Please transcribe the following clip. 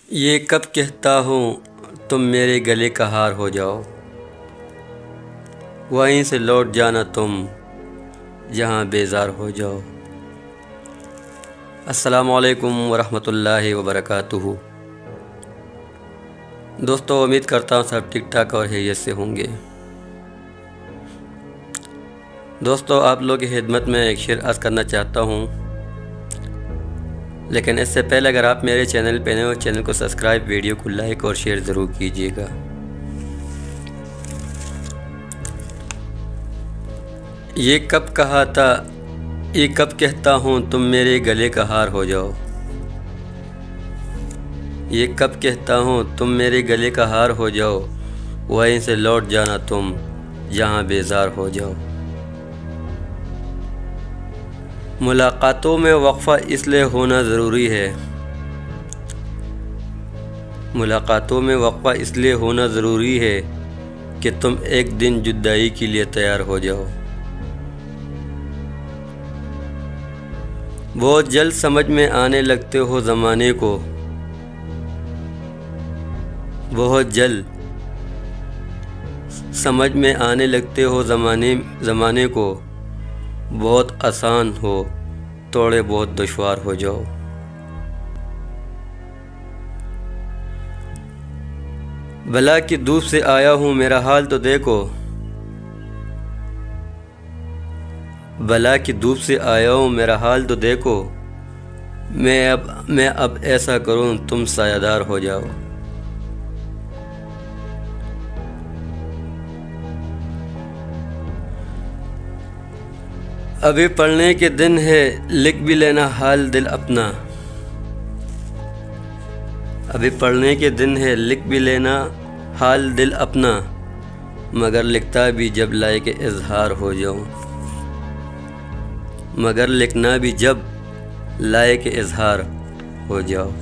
ये कब कहता हूँ तुम मेरे गले का हार हो जाओ, वहीं से लौट जाना तुम जहाँ बेजार हो जाओ। अस्सलामु अलैकुम वरहमतुल्लाहि वबरकातुहू। दोस्तों, उम्मीद करता हूँ सब ठीक ठाक और खैरियत से होंगे। दोस्तों, आप लोग की खिदमत में एक शेर अर्ज़ करना चाहता हूँ, लेकिन इससे पहले अगर आप मेरे चैनल पे नए हो, चैनल को सब्सक्राइब, वीडियो को लाइक और शेयर ज़रूर कीजिएगा। ये कब कहा था, ये कब कहता हूँ तुम मेरे गले का हार हो जाओ। ये कब कहता हूँ तुम मेरे गले का हार हो जाओ, वहीं से लौट जाना तुम जहाँ बेजार हो जाओ। मुलाकातों में वक्फ़ा इसलिए होना ज़रूरी है, मुलाकातों में वक्फ़ा इसलिए होना ज़रूरी है कि तुम एक दिन जुदाई के लिए तैयार हो जाओ। बहुत जल्द समझ में आने लगते हो ज़माने को, बहुत जल्द समझ में आने लगते हो ज़माने को। बहुत आसान हो, थोड़े बहुत दुश्वार हो जाओ। भला की धूप से आया हूँ मेरा हाल तो देखो, भला की धूप से आया हूँ मेरा हाल तो देखो। मैं अब ऐसा करूँ तुम सायादार हो जाओ। अभी पढ़ने के दिन है, लिख भी लेना हाल दिल अपना। अभी पढ़ने के दिन है, लिख भी लेना हाल दिल अपना। मगर लिखता भी जब लायक इजहार हो जाऊं, मगर लिखना भी जब लायक इजहार हो जाओ।